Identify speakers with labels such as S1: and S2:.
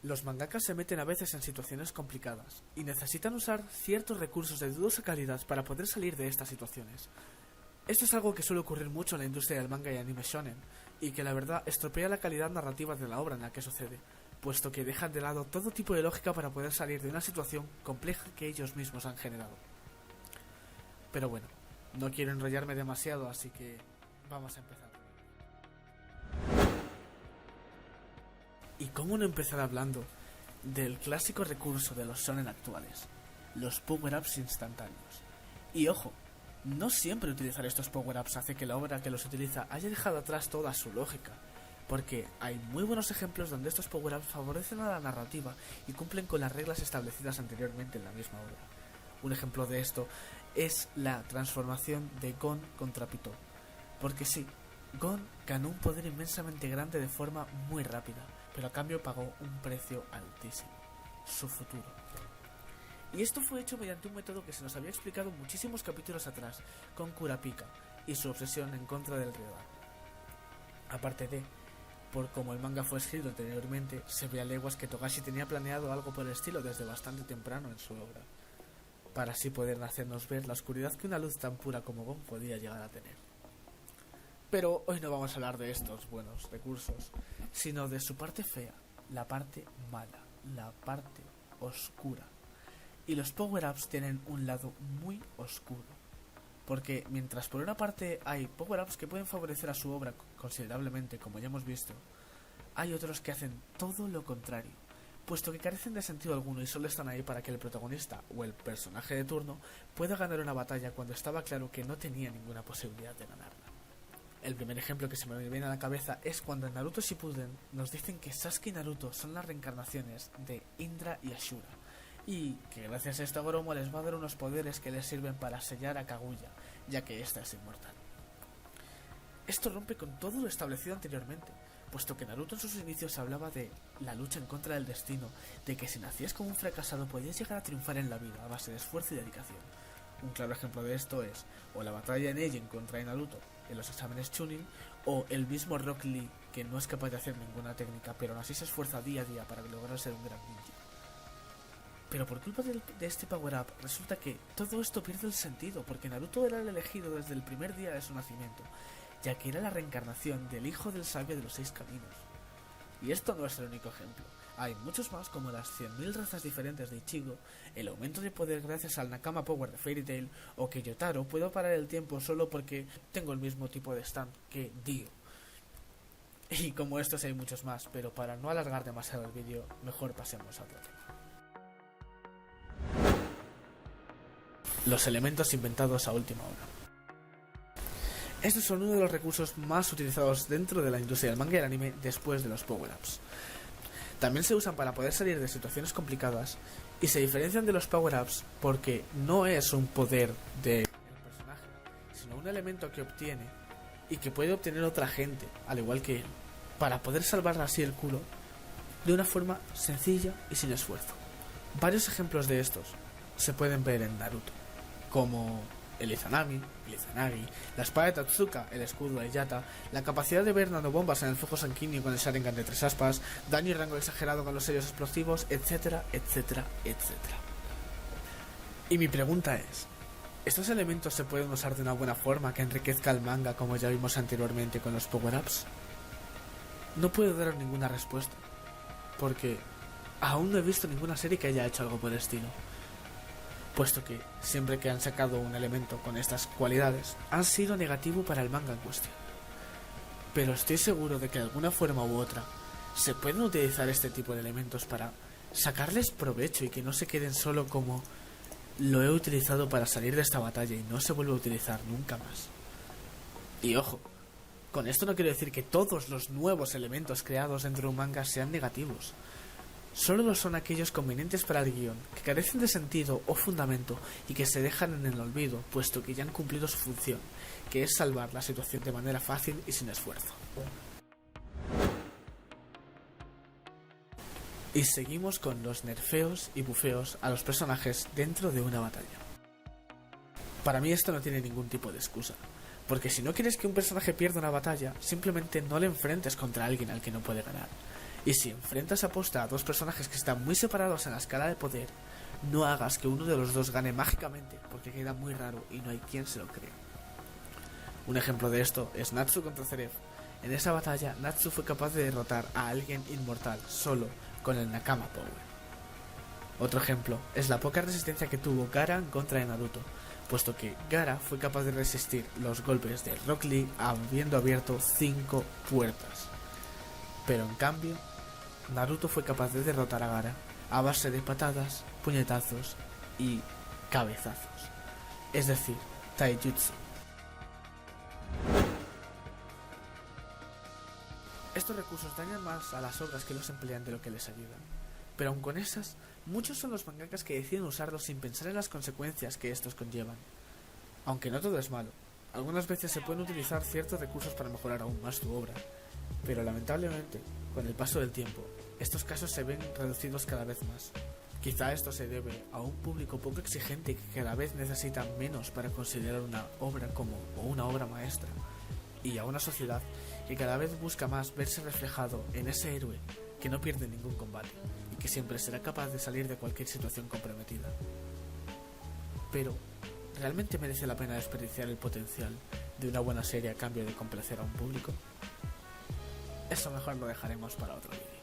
S1: Los mangakas se meten a veces en situaciones complicadas y necesitan usar ciertos recursos de dudosa calidad para poder salir de estas situaciones. Esto es algo que suele ocurrir mucho en la industria del manga y anime shonen, y que la verdad estropea la calidad narrativa de la obra en la que sucede, puesto que dejan de lado todo tipo de lógica para poder salir de una situación compleja que ellos mismos han generado. Pero bueno, no quiero enrollarme demasiado, así que vamos a empezar. ¿Y cómo no empezar hablando del clásico recurso de los shonen actuales? Los power-ups instantáneos. Y ojo, no siempre utilizar estos power-ups hace que la obra que los utiliza haya dejado atrás toda su lógica, porque hay muy buenos ejemplos donde estos power-ups favorecen a la narrativa y cumplen con las reglas establecidas anteriormente en la misma obra. Un ejemplo de esto es la transformación de Gon contra Pitou, porque sí, Gon ganó un poder inmensamente grande de forma muy rápida, pero a cambio pagó un precio altísimo: su futuro. Y esto fue hecho mediante un método que se nos había explicado muchísimos capítulos atrás, con Kurapika y su obsesión en contra del rival. Aparte de, por como el manga fue escrito anteriormente, se ve a leguas que Togashi tenía planeado algo por el estilo desde bastante temprano en su obra, para así poder hacernos ver la oscuridad que una luz tan pura como Gon podía llegar a tener. Pero hoy no vamos a hablar de estos buenos recursos, sino de su parte fea, la parte mala, la parte oscura. Y los power-ups tienen un lado muy oscuro, porque mientras por una parte hay power-ups que pueden favorecer a su obra considerablemente, como ya hemos visto, hay otros que hacen todo lo contrario, puesto que carecen de sentido alguno y solo están ahí para que el protagonista o el personaje de turno pueda ganar una batalla cuando estaba claro que no tenía ninguna posibilidad de ganarla. El primer ejemplo que se me viene a la cabeza es cuando en Naruto Shippuden nos dicen que Sasuke y Naruto son las reencarnaciones de Indra y Ashura, y que gracias a esto Goromo les va a dar unos poderes que les sirven para sellar a Kaguya, ya que ésta es inmortal. Esto rompe con todo lo establecido anteriormente, puesto que Naruto en sus inicios hablaba de la lucha en contra del destino, de que si nacías como un fracasado podías llegar a triunfar en la vida a base de esfuerzo y dedicación. Un claro ejemplo de esto es o la batalla en Neji contra Naruto en los exámenes Chunin, o el mismo Rock Lee, que no es capaz de hacer ninguna técnica, pero aún así se esfuerza día a día para lograr ser un gran ninja. Pero por culpa de este power-up resulta que todo esto pierde el sentido, porque Naruto era el elegido desde el primer día de su nacimiento, ya que era la reencarnación del hijo del sabio de los 6 caminos. Y esto no es el único ejemplo. Hay muchos más, como las 100.000 razas diferentes de Ichigo, el aumento de poder gracias al Nakama Power de Fairy Tail, o que Yotaro puedo parar el tiempo solo porque tengo el mismo tipo de stand que Dio. Y como estos hay muchos más, pero para no alargar demasiado el vídeo, mejor pasemos a otro tema. Los elementos inventados a última hora. Estos son uno de los recursos más utilizados dentro de la industria del manga y el anime después de los power-ups. También se usan para poder salir de situaciones complicadas y se diferencian de los power-ups porque no es un poder del personaje, sino un elemento que obtiene y que puede obtener otra gente, al igual que él, para poder salvar así el culo de una forma sencilla y sin esfuerzo. Varios ejemplos de estos se pueden ver en Naruto, como el Izanami, el Izanagi, la espada de Tatsuka, el escudo de Yata, la capacidad de ver nanobombas en el flujo sanguíneo con el Sharingan de 3 aspas, daño y rango exagerado con los sellos explosivos, etcétera, etcétera, etcétera. Y mi pregunta es, ¿estos elementos se pueden usar de una buena forma que enriquezca el manga como ya vimos anteriormente con los power-ups? No puedo dar ninguna respuesta, porque aún no he visto ninguna serie que haya hecho algo por el estilo, puesto que siempre que han sacado un elemento con estas cualidades han sido negativo para el manga en cuestión. Pero estoy seguro de que de alguna forma u otra se pueden utilizar este tipo de elementos para sacarles provecho y que no se queden solo como lo he utilizado para salir de esta batalla y no se vuelve a utilizar nunca más. Y ojo, con esto no quiero decir que todos los nuevos elementos creados dentro de un manga sean negativos. Solo lo son aquellos convenientes para el guión, que carecen de sentido o fundamento y que se dejan en el olvido, puesto que ya han cumplido su función, que es salvar la situación de manera fácil y sin esfuerzo. Y seguimos con los nerfeos y bufeos a los personajes dentro de una batalla. Para mí esto no tiene ningún tipo de excusa, porque si no quieres que un personaje pierda una batalla, simplemente no le enfrentes contra alguien al que no puede ganar. Y si enfrentas aposta a dos personajes que están muy separados en la escala de poder, no hagas que uno de los dos gane mágicamente, porque queda muy raro y no hay quien se lo crea. Un ejemplo de esto es Natsu contra Zeref. En esa batalla, Natsu fue capaz de derrotar a alguien inmortal solo con el Nakama Power. Otro ejemplo es la poca resistencia que tuvo Gaara en contra de Naruto, puesto que Gaara fue capaz de resistir los golpes de Rock Lee habiendo abierto 5 puertas. Pero en cambio, Naruto fue capaz de derrotar a Gaara a base de patadas, puñetazos y cabezazos, es decir, taijutsu. Estos recursos dañan más a las obras que los emplean de lo que les ayudan, pero aun con esas, muchos son los mangakas que deciden usarlos sin pensar en las consecuencias que estos conllevan. Aunque no todo es malo, algunas veces se pueden utilizar ciertos recursos para mejorar aún más tu obra, pero lamentablemente, con el paso del tiempo, estos casos se ven reducidos cada vez más. Quizá esto se debe a un público poco exigente que cada vez necesita menos para considerar una obra como una obra maestra, y a una sociedad que cada vez busca más verse reflejado en ese héroe que no pierde ningún combate y que siempre será capaz de salir de cualquier situación comprometida. Pero, ¿realmente merece la pena desperdiciar el potencial de una buena serie a cambio de complacer a un público? Eso mejor lo dejaremos para otro vídeo.